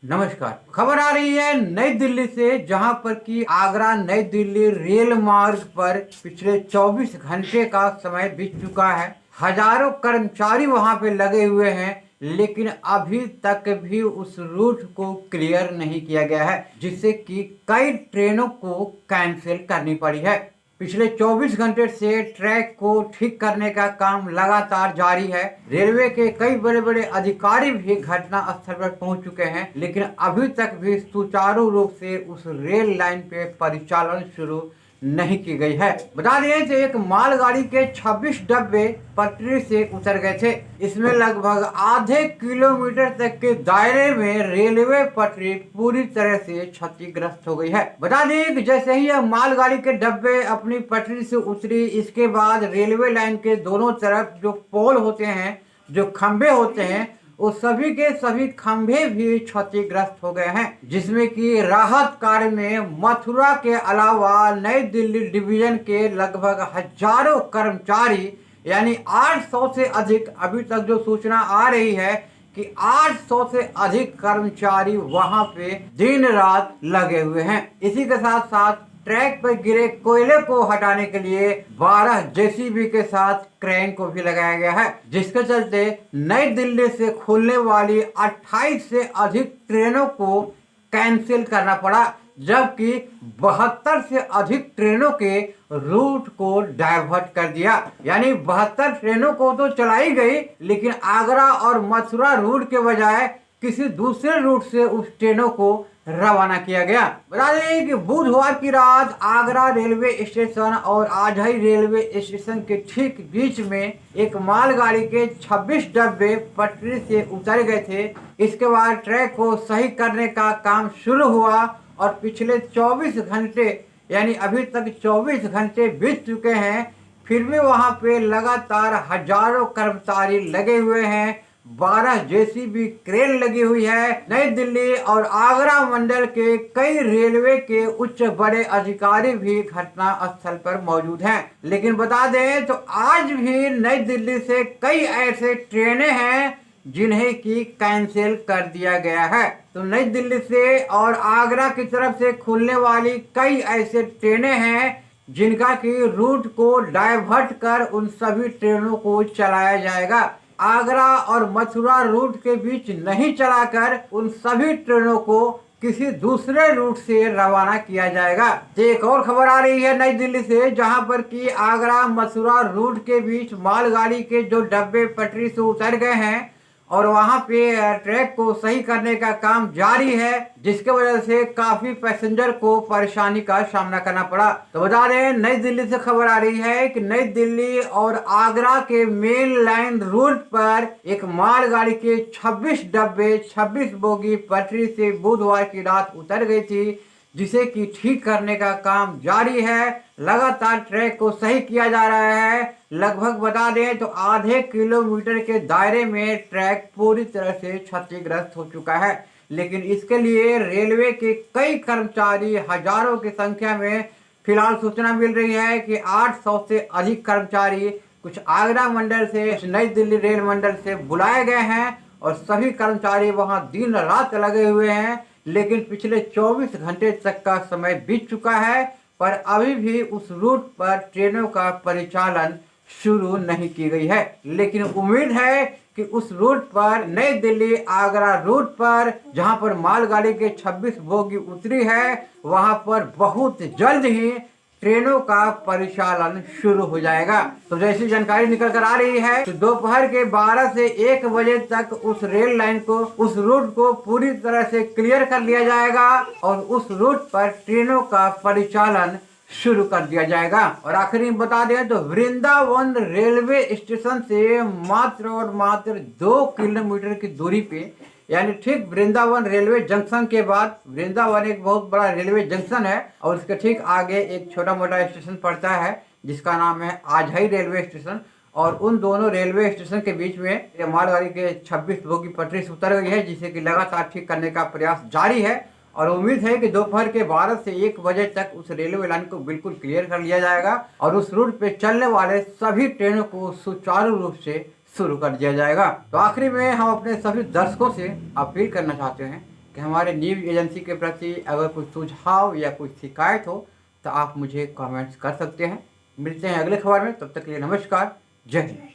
नमस्कार। खबर आ रही है नई दिल्ली से, जहां पर कि आगरा नई दिल्ली रेल मार्ग पर पिछले 24 घंटे का समय बीत चुका है। हजारों कर्मचारी वहां पे लगे हुए हैं, लेकिन अभी तक भी उस रूट को क्लियर नहीं किया गया है, जिससे कि कई ट्रेनों को कैंसिल करनी पड़ी है। पिछले 24 घंटे से ट्रैक को ठीक करने का काम लगातार जारी है। रेलवे के कई बड़े बड़े अधिकारी भी घटना स्थल पर पहुंच चुके हैं, लेकिन अभी तक भी सुचारू रूप से उस रेल लाइन पे परिचालन शुरू नहीं की गई है। बता दें कि एक मालगाड़ी के 26 डब्बे पटरी से उतर गए थे। इसमें लगभग आधे किलोमीटर तक के दायरे में रेलवे पटरी पूरी तरह से क्षतिग्रस्त हो गई है। बता दें कि जैसे ही यह मालगाड़ी के डब्बे अपनी पटरी से उतरी, इसके बाद रेलवे लाइन के दोनों तरफ जो पोल होते हैं, जो खंभे होते हैं, वो सभी के सभी खंभे भी क्षतिग्रस्त हो गए हैं, जिसमें कि राहत कार्य में मथुरा के अलावा नई दिल्ली डिवीजन के लगभग हजारों कर्मचारी, यानी 800 से अधिक, अभी तक जो सूचना आ रही है कि 800 से अधिक कर्मचारी वहां पे दिन रात लगे हुए हैं। इसी के साथ साथ ट्रैक पर गिरे कोयले को हटाने के लिए 12 जेसीबी के साथ क्रेन को भी लगाया गया है, जिसके चलते नई दिल्ली से खुलने वाली 28 से अधिक ट्रेनों को कैंसिल करना पड़ा, जबकि 72 से अधिक ट्रेनों के रूट को डाइवर्ट कर दिया। यानी 72 ट्रेनों को तो चलाई गई, लेकिन आगरा और मथुरा रूट के बजाय किसी दूसरे रूट से उस ट्रेनों को रवाना किया गया। बता दें कि बुधवार की रात आगरा रेलवे स्टेशन और आजही रेलवे स्टेशन के ठीक बीच में एक मालगाड़ी के 26 डब्बे पटरी से उतर गए थे। इसके बाद ट्रैक को सही करने का काम शुरू हुआ और पिछले 24 घंटे, यानी अभी तक 24 घंटे बीत चुके हैं, फिर भी वहां पे लगातार हजारों कर्मचारी लगे हुए हैं। 12 जेसीबी क्रेन लगी हुई है। नई दिल्ली और आगरा मंडल के कई रेलवे के उच्च बड़े अधिकारी भी घटना स्थल पर मौजूद हैं। लेकिन बता दें तो आज भी नई दिल्ली से कई ऐसे ट्रेनें हैं जिन्हें की कैंसिल कर दिया गया है। तो नई दिल्ली से और आगरा की तरफ से खुलने वाली कई ऐसे ट्रेनें हैं जिनका की रूट को डाइवर्ट कर उन सभी ट्रेनों को चलाया जाएगा। आगरा और मथुरा रूट के बीच नहीं चलाकर उन सभी ट्रेनों को किसी दूसरे रूट से रवाना किया जाएगा। एक और खबर आ रही है नई दिल्ली से, जहां पर कि आगरा मथुरा रूट के बीच मालगाड़ी के जो डब्बे पटरी से उतर गए हैं और वहां पे ट्रैक को सही करने का काम जारी है, जिसके वजह से काफी पैसेंजर को परेशानी का सामना करना पड़ा। तो बता दें नई दिल्ली से खबर आ रही है कि नई दिल्ली और आगरा के मेन लाइन रूट पर एक मालगाड़ी के 26 डब्बे 26 बोगी पटरी से बुधवार की रात उतर गई थी, जिसे कि ठीक करने का काम जारी है। लगातार ट्रैक को सही किया जा रहा है। लगभग बता दें तो आधे किलोमीटर के दायरे में ट्रैक पूरी तरह से क्षतिग्रस्त हो चुका है, लेकिन इसके लिए रेलवे के कई कर्मचारी हजारों की संख्या में फिलहाल सूचना मिल रही है कि 800 से अधिक कर्मचारी कुछ आगरा मंडल से, नई दिल्ली रेल मंडल से बुलाए गए हैं और सभी कर्मचारी वहां दिन रात लगे हुए हैं। लेकिन पिछले 24 घंटे तक का समय बीत चुका है, पर अभी भी उस रूट पर ट्रेनों का परिचालन शुरू नहीं की गई है। लेकिन उम्मीद है कि उस रूट पर, नई दिल्ली आगरा रूट पर, जहां पर मालगाड़ी के 26 बोगी उतरी है, वहां पर बहुत जल्द ही ट्रेनों का परिचालन शुरू हो जाएगा। तो जैसी जानकारी निकल कर आ रही है तो दोपहर के 12 से 1 बजे तक उस रेल लाइन को, उस रूट को पूरी तरह से क्लियर कर लिया जाएगा और उस रूट पर ट्रेनों का परिचालन शुरू कर दिया जाएगा। और आखिरी में बता दें तो वृंदावन रेलवे स्टेशन से मात्र और मात्र 2 किलोमीटर की दूरी पे, यानी ठीक वृंदावन रेलवे जंक्शन के बाद, वृंदावन एक बहुत बड़ा रेलवे जंक्शन है और उसके ठीक आगे एक छोटा मोटा स्टेशन पड़ता है जिसका नाम है आजही रेलवे स्टेशन, और उन दोनों रेलवे स्टेशन के बीच में मालगाड़ी के 26 बोगी पटरी से उतर गई है, जिसे कि लगातार ठीक करने का प्रयास जारी है। और उम्मीद है कि दोपहर के 12 से 1 बजे तक उस रेलवे लाइन को बिल्कुल क्लियर कर लिया जाएगा और उस रूट पे चलने वाले सभी ट्रेनों को सुचारू रूप से शुरू कर दिया जाएगा। तो आखिरी में हम अपने सभी दर्शकों से अपील करना चाहते हैं कि हमारे न्यूज़ एजेंसी के प्रति अगर कोई सुझाव या कोई शिकायत हो तो आप मुझे कमेंट्स कर सकते हैं। मिलते हैं अगले खबर में, तब तक के लिए नमस्कार, जय हिंद।